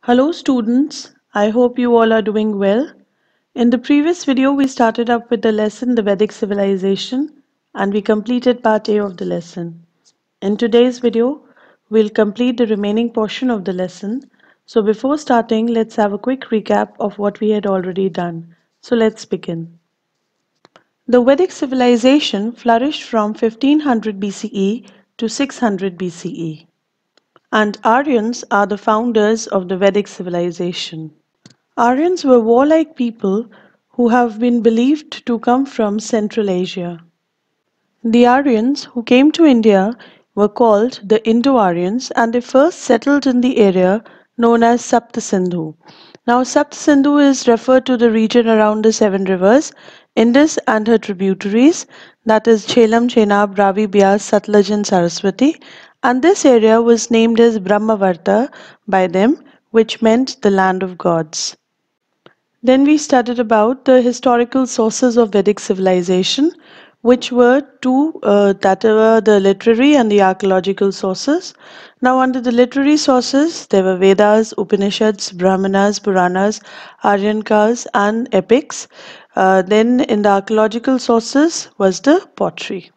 Hello students, I hope you all are doing well. In the previous video we started up with the lesson The Vedic Civilization and we completed part A of the lesson. In today's video we'll complete the remaining portion of the lesson. So before starting, let's have a quick recap of what we had already done. So let's begin. The Vedic civilization flourished from 1500 BCE to 600 BCE. And Aryans are the founders of the Vedic civilization. Aryans were warlike people who have been believed to come from Central Asia. The Aryans who came to India were called the Indo-Aryans and they first settled in the area known as Saptasindhu. Now Saptasindhu is referred to the region around the seven rivers, Indus and her tributaries, that is Jhelum, Chenab, Ravi, Beas, Satluj and Saraswati, and this area was named as Brahmavarta by them, which meant the land of gods. Then we studied about the historical sources of Vedic civilization, which were two, that were the literary and the archaeological sources. Now, under the literary sources, there were Vedas, Upanishads, Brahmanas, Puranas, Aryankas, and epics. Then, in the archaeological sources, was the pottery.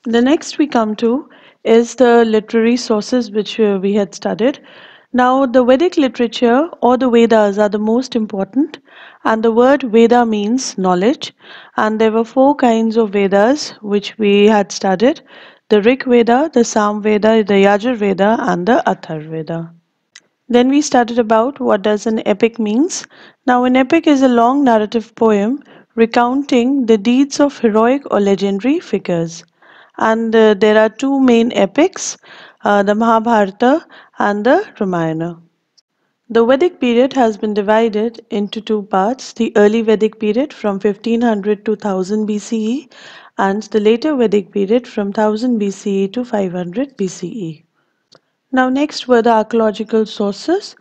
The next we come to is the literary sources which we had studied. Now, the Vedic literature or the Vedas are the most important, and the word Veda means knowledge. And there were four kinds of Vedas which we had studied: the Rig Veda, the Sam Veda, the Yajur Veda, and the Athar Veda. Then we studied about what does an epic means. Now, an epic is a long narrative poem recounting the deeds of heroic or legendary figures. And there are two main epics, the Mahabharata and the Ramayana. The Vedic period has been divided into two parts: the early Vedic period from 1500 to 1000 BCE and the later Vedic period from 1000 BCE to 500 BCE. Now, next were the archaeological sources,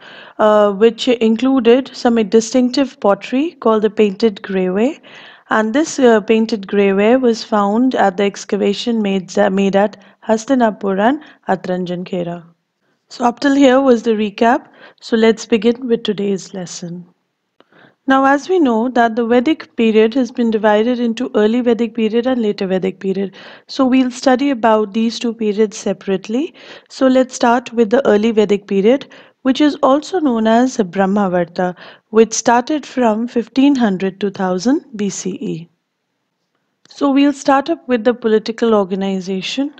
which included some distinctive pottery called the painted greyware. And this painted greyware was found at the excavation made at Hastinapur and Atranjankera. So, up till here was the recap. So, let's begin with today's lesson. Now, as we know that the Vedic period has been divided into early Vedic period and later Vedic period. So we'll study about these two periods separately. So let's start with the early Vedic period, which is also known as Brahmavarta, which started from 1500 to 1000 BCE. So we'll start up with the political organization.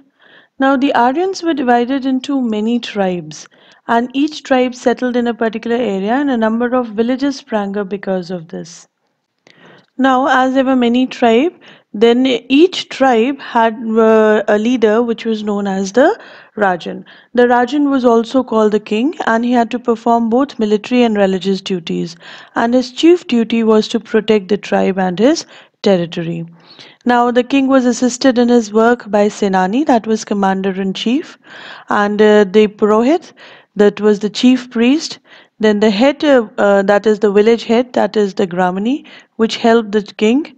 Now, the Aryans were divided into many tribes, and each tribe settled in a particular area, and a number of villages sprang up because of this. Now, as there were many tribes, then each tribe had a leader which was known as the Rajan. The Rajan was also called the king, and he had to perform both military and religious duties. And his chief duty was to protect the tribe and his territory. Now, the king was assisted in his work by Senani, that was commander in chief, and the Purohit, that was the chief priest. Then the head, that is the village head, that is the Gramani, which helped the king.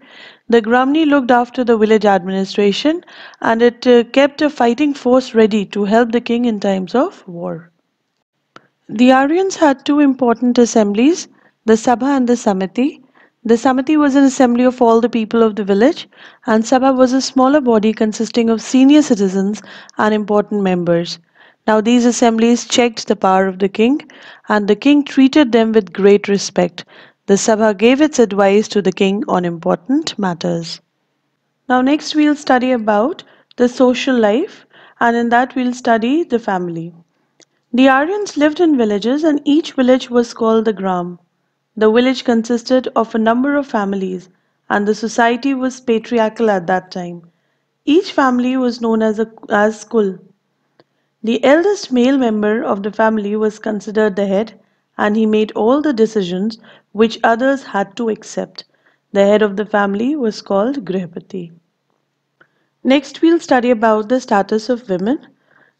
The Gramani looked after the village administration and it kept a fighting force ready to help the king in times of war. The Aryans had two important assemblies, the Sabha and the Samiti. The Samiti was an assembly of all the people of the village, and Sabha was a smaller body consisting of senior citizens and important members. Now, these assemblies checked the power of the king, and the king treated them with great respect. The Sabha gave its advice to the king on important matters. Now, next we'll study about the social life, and in that we'll study the family. The Aryans lived in villages, and each village was called the Gram. The village consisted of a number of families, and the society was patriarchal at that time. Each family was known as Kul. The eldest male member of the family was considered the head, and he made all the decisions which others had to accept. The head of the family was called Grihapati. Next, we'll study about the status of women.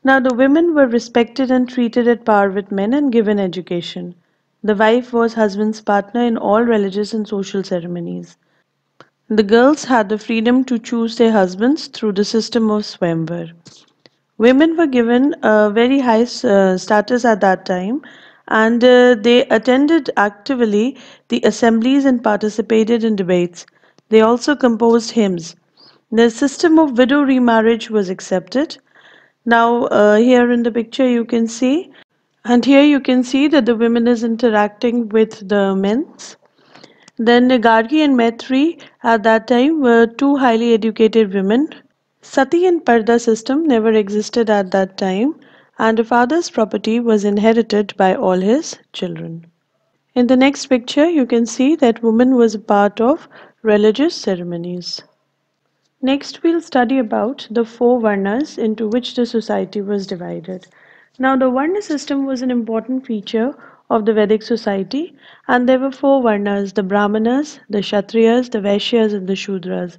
Now, the women were respected and treated at par with men and given education. The wife was husband's partner in all religious and social ceremonies. The girls had the freedom to choose their husbands through the system of Swayamvar. Women were given a very high status at that time, and they attended actively the assemblies and participated in debates. They also composed hymns. The system of widow remarriage was accepted. Now, here in the picture, you can see, and here you can see that the women is interacting with the men. Then Gargi and Maitri at that time were two highly educated women. Sati and Parda system never existed at that time, and a father's property was inherited by all his children. In the next picture, you can see that woman was a part of religious ceremonies. Next, we'll study about the four varnas into which the society was divided. Now, the varna system was an important feature of the Vedic society, and there were four varnas: the Brahmanas, the Kshatriyas, the Vaishyas, and the Shudras.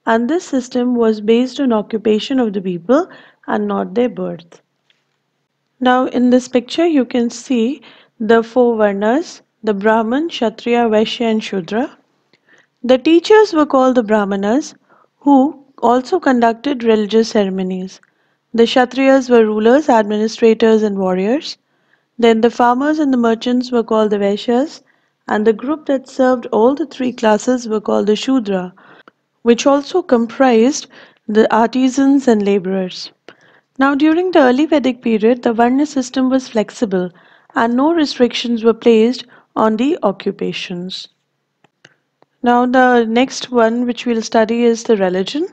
And this system was based on occupation of the people and not their birth. Now, in this picture, you can see the four varnas: the Brahman, Kshatriya, Vaishya, and Shudra. The teachers were called the Brahmanas, who also conducted religious ceremonies. The Kshatriyas were rulers, administrators, and warriors. Then the farmers and the merchants were called the Vaishyas, and the group that served all the three classes were called the Shudra, which also comprised the artisans and laborers. Now, during the early Vedic period, the Varna system was flexible and no restrictions were placed on the occupations. Now, the next one which we'll study is the religion.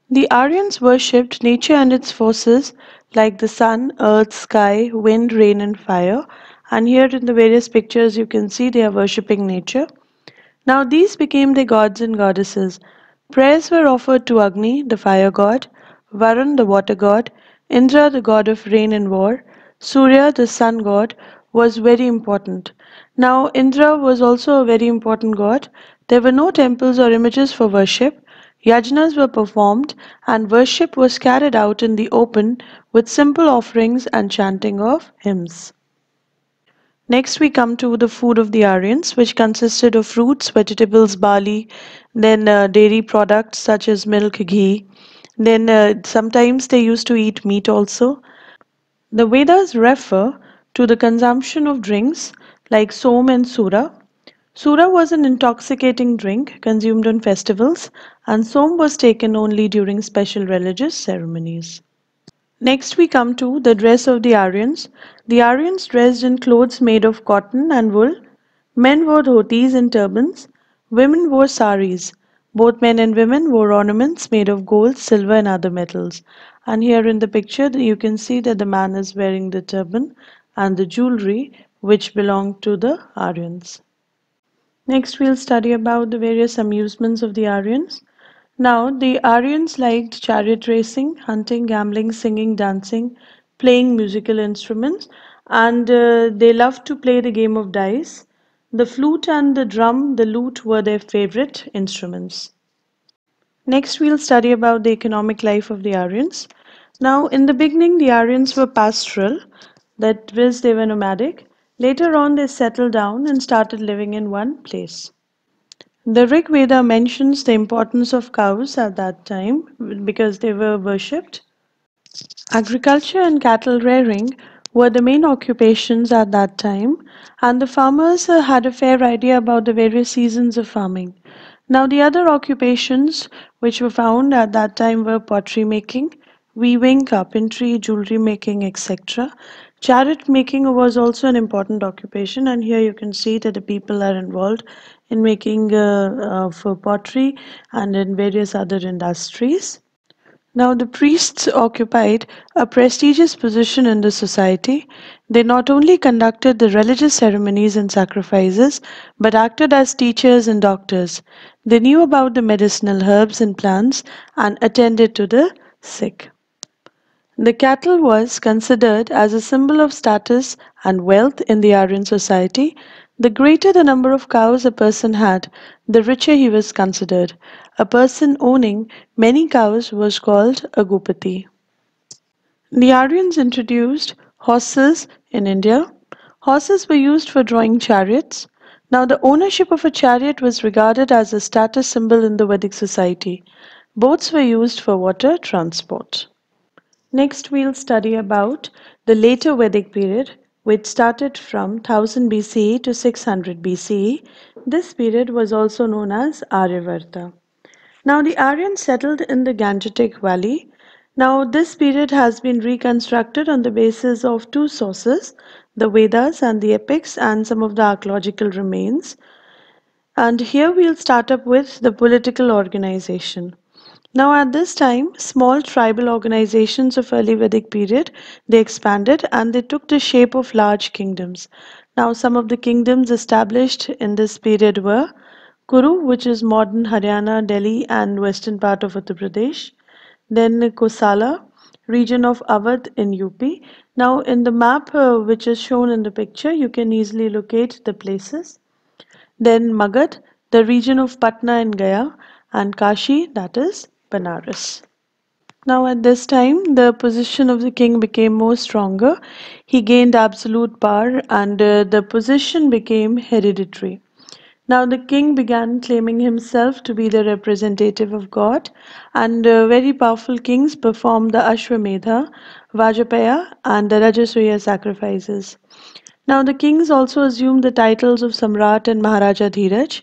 The Aryans worshipped nature and its forces like the sun, earth, sky, wind, rain, and fire. And here in the various pictures, you can see they are worshipping nature. Now, these became their gods and goddesses. Prayers were offered to Agni, the fire god, Varun, the water god, Indra, the god of rain and war, Surya, the sun god, was very important. Now, Indra was also a very important god. There were no temples or images for worship. Yajnas were performed, and worship was carried out in the open with simple offerings and chanting of hymns. Next, we come to the food of the Aryans, which consisted of fruits, vegetables, barley, then dairy products such as milk, ghee. Then sometimes they used to eat meat also. The Vedas refer to the consumption of drinks like som and sura. Sura was an intoxicating drink consumed on festivals, and som was taken only during special religious ceremonies. Next, we come to the dress of the Aryans. The Aryans dressed in clothes made of cotton and wool. Men wore dhotis and turbans. Women wore saris. Both men and women wore ornaments made of gold, silver, and other metals. And here in the picture, you can see that the man is wearing the turban and the jewelry which belonged to the Aryans. Next, we'll study about the various amusements of the Aryans. Now, the Aryans liked chariot racing, hunting, gambling, singing, dancing, playing musical instruments, and they loved to play the game of dice. The flute and the drum, the lute were their favorite instruments. Next, we'll study about the economic life of the Aryans. Now, in the beginning, the Aryans were pastoral, that is, they were nomadic. Later on, they settled down and started living in one place. The Rig Veda mentions the importance of cows at that time because they were worshipped. Agriculture and cattle rearing were the main occupations at that time, and the farmers had a fair idea about the various seasons of farming. Now, the other occupations which were found at that time were pottery making, weaving, carpentry, jewelry making, etc. Chariot making was also an important occupation, and here you can see that the people are involved in making for pottery and in various other industries. Now, the priests occupied a prestigious position in the society. They not only conducted the religious ceremonies and sacrifices, but acted as teachers and doctors. They knew about the medicinal herbs and plants and attended to the sick. The cattle was considered as a symbol of status and wealth in the Aryan society. The greater the number of cows a person had, the richer he was considered. A person owning many cows was called a Gopati. The Aryans introduced horses in India. Horses were used for drawing chariots. Now, the ownership of a chariot was regarded as a status symbol in the Vedic society. Boats were used for water transport. Next, we'll study about the later Vedic period, which started from 1000 BCE to 600 BCE. This period was also known as Aryavarta. Now, the Aryans settled in the Gangetic Valley. Now, this period has been reconstructed on the basis of two sources, the Vedas and the epics, and some of the archaeological remains. And here we'll start up with the political organization. Now at this time, small tribal organizations of early Vedic period, they expanded and they took the shape of large kingdoms. Now some of the kingdoms established in this period were Kuru, which is modern Haryana, Delhi and western part of Uttar Pradesh. Then Kosala, region of Awadh in UP. Now in the map which is shown in the picture, you can easily locate the places. Then Magad, the region of Patna and Gaya, and Kashi, that is Banaras. Now, at this time, the position of the king became more stronger. He gained absolute power, and the position became hereditary. Now, the king began claiming himself to be the representative of God, and very powerful kings performed the Ashwamedha, Vajpaya, and the Rajasuya sacrifices. Now the kings also assumed the titles of Samrat and Maharaja Dhiraj.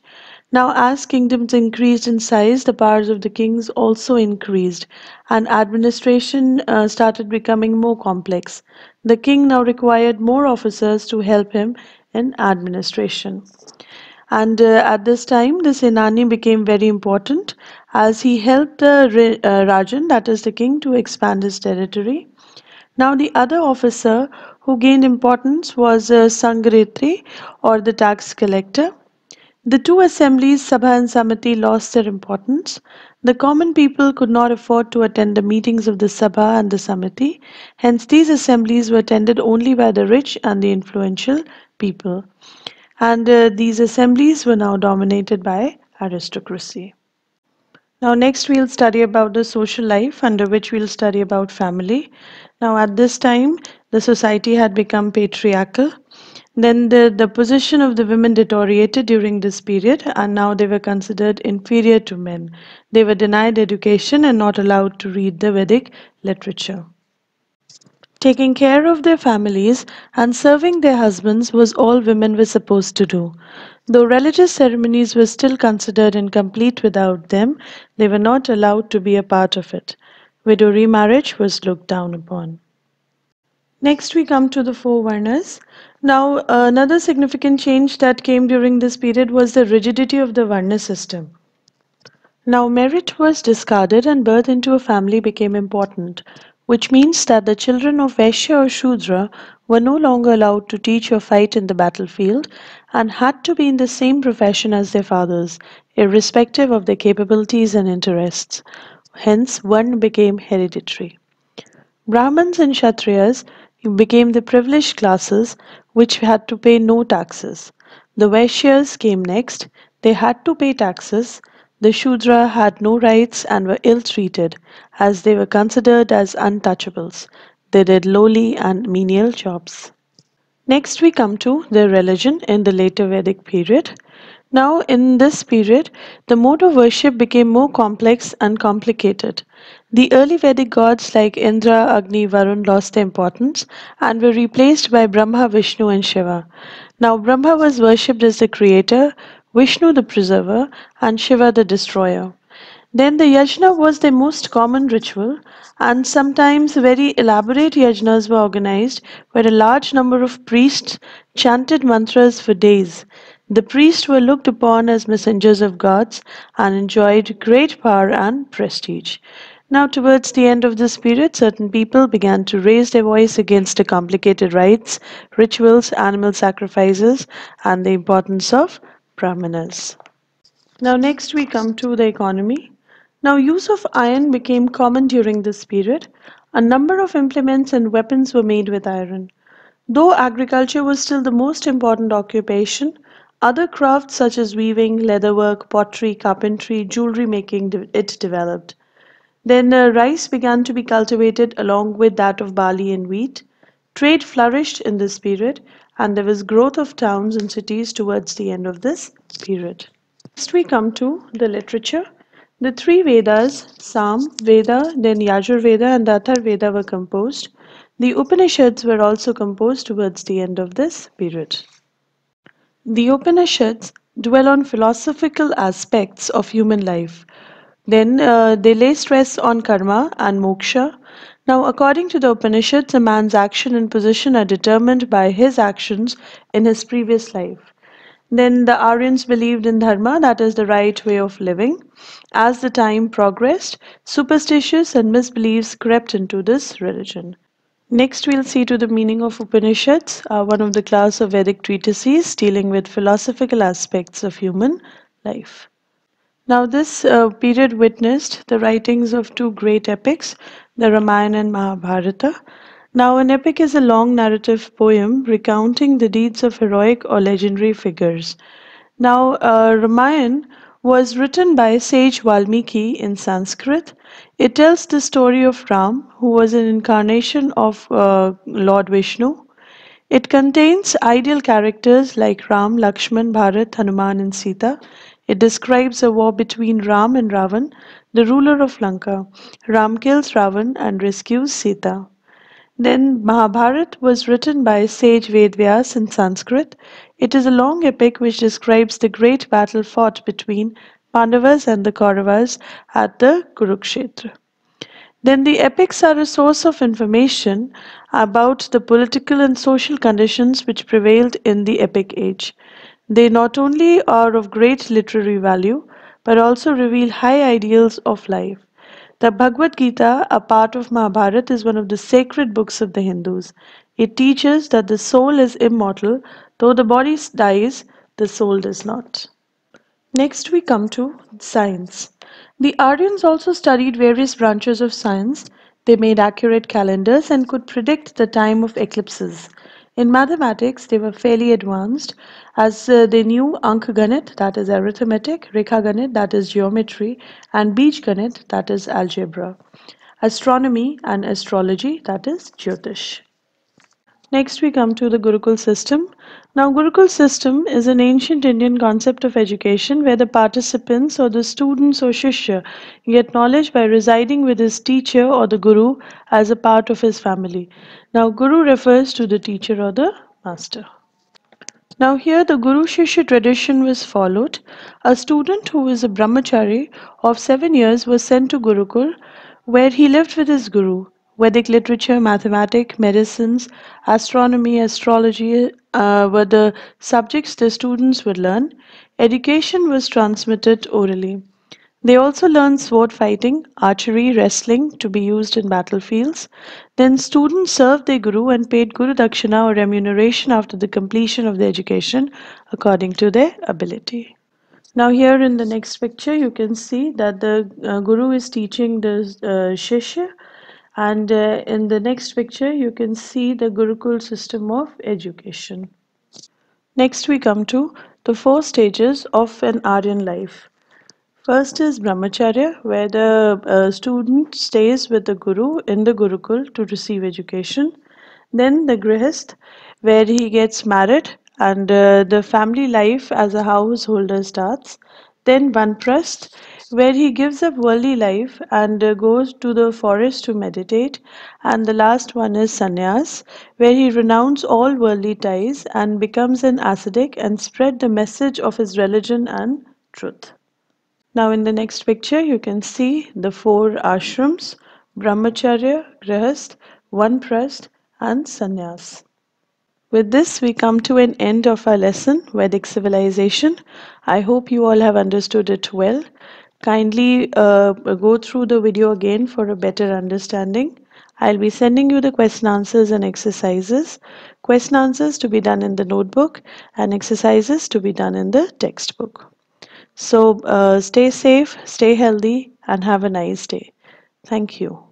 Now, as kingdoms increased in size, the powers of the kings also increased, and administration started becoming more complex. The king now required more officers to help him in administration. And at this time, the Senani became very important as he helped the Rajan, that is the king, to expand his territory. Now, the other officer who gained importance was Sangretri or the tax collector. The two assemblies, Sabha and Samiti, lost their importance. The common people could not afford to attend the meetings of the Sabha and the Samiti, hence, these assemblies were attended only by the rich and the influential people. And these assemblies were now dominated by aristocracy. Now next we'll study about the social life, under which we'll study about family. Now at this time the society had become patriarchal. Then the position of the women deteriorated during this period and now they were considered inferior to men. They were denied education and not allowed to read the Vedic literature. Taking care of their families and serving their husbands was all women were supposed to do. Though religious ceremonies were still considered incomplete without them, they were not allowed to be a part of it. Widow remarriage was looked down upon. Next, we come to the four Varnas. Now, another significant change that came during this period was the rigidity of the Varna system. Now, merit was discarded and birth into a family became important, which means that the children of Vaishya or Shudra were no longer allowed to teach or fight in the battlefield and had to be in the same profession as their fathers, irrespective of their capabilities and interests. Hence, one became hereditary. Brahmins and Kshatriyas became the privileged classes which had to pay no taxes. The Vaishyas came next. They had to pay taxes. The Shudra had no rights and were ill treated as they were considered as untouchables. They did lowly and menial jobs. Next, we come to the religion in the later Vedic period. Now, in this period, the mode of worship became more complex and complicated. The early Vedic gods like Indra, Agni, Varun lost their importance and were replaced by Brahma, Vishnu, and Shiva. Now, Brahma was worshipped as the creator, Vishnu the preserver, and Shiva the destroyer. Then the yajna was the most common ritual, and sometimes very elaborate yajnas were organized where a large number of priests chanted mantras for days. The priests were looked upon as messengers of gods and enjoyed great power and prestige. Now, towards the end of this period, certain people began to raise their voice against the complicated rites, rituals, animal sacrifices, and the importance of brahmanas. Now, next we come to the economy. Now, use of iron became common during this period. A number of implements and weapons were made with iron. Though agriculture was still the most important occupation, other crafts such as weaving, leatherwork, pottery, carpentry, jewelry making it developed. Then rice began to be cultivated along with that of barley and wheat. Trade flourished in this period, and there was growth of towns and cities towards the end of this period. Next, we come to the literature. The three Vedas, Sam Veda, then Yajur Veda, and the Athar Veda were composed. The Upanishads were also composed towards the end of this period. The Upanishads dwell on philosophical aspects of human life. Then they lay stress on karma and moksha. Now, according to the Upanishads, a man's action and position are determined by his actions in his previous life. Then the Aryans believed in dharma, that is the right way of living. As the time progressed, superstitious and misbeliefs crept into this religion. Next, we'll see to the meaning of Upanishads, one of the class of Vedic treatises dealing with philosophical aspects of human life. Now, this period witnessed the writings of two great epics, the Ramayana and Mahabharata. Now, an epic is a long narrative poem recounting the deeds of heroic or legendary figures. Now, Ramayana was written by sage Valmiki in Sanskrit. It tells the story of Ram, who was an incarnation of Lord Vishnu. It contains ideal characters like Ram, Lakshman, Bharat, Hanuman, and Sita. It describes a war between Ram and Ravan, the ruler of Lanka. Ram kills Ravan and rescues Sita. Then Mahabharat was written by sage Vedvyas in Sanskrit. It is a long epic which describes the great battle fought between Pandavas and the Kauravas at the Kurukshetra. Then the epics are a source of information about the political and social conditions which prevailed in the epic age. They not only are of great literary value, but also reveal high ideals of life. The Bhagavad Gita, a part of Mahabharata, is one of the sacred books of the Hindus. It teaches that the soul is immortal, though the body dies, the soul does not. Next, we come to science. The Aryans also studied various branches of science. They made accurate calendars and could predict the time of eclipses. In mathematics, they were fairly advanced as they knew Ank Ganit, that is arithmetic, Rekha Ganit, that is geometry, and Bij Ganit, that is algebra. Astronomy and astrology, that is Jyotish. Next, we come to the Gurukul system. Now, Gurukul system is an ancient Indian concept of education where the participants or the students or Shishya get knowledge by residing with his teacher or the Guru as a part of his family. Now, Guru refers to the teacher or the master. Now, here the Guru Shishya tradition was followed. A student who was a brahmachari of 7 years was sent to Gurukul, where he lived with his Guru. Vedic literature, mathematics, medicines, astronomy, astrology were the subjects the students would learn. Education was transmitted orally. They also learned sword fighting, archery, wrestling to be used in battlefields. Then students served their guru and paid guru dakshina or remuneration after the completion of the education according to their ability. Now here in the next picture you can see that the guru is teaching the shishya, and in the next picture you can see the Gurukul system of education. Next we come to the four stages of an Aryan life. First is Brahmacharya, where the student stays with the Guru in the Gurukul to receive education. Then the Grihast, where he gets married and the family life as a householder starts. Then Vanprasth, where he gives up worldly life and goes to the forest to meditate. And the last one is Sannyas, where he renounces all worldly ties and becomes an ascetic and spread the message of his religion and truth. Now in the next picture you can see the four ashrams: Brahmacharya, Grihast, Vanprasth and Sannyas. With this we come to an end of our lesson, Vedic Civilization. I hope you all have understood it well. Kindly go through the video again for a better understanding. I'll be sending you the question answers and exercises. Question answers to be done in the notebook and exercises to be done in the textbook. So stay safe, stay healthy, and have a nice day. Thank you.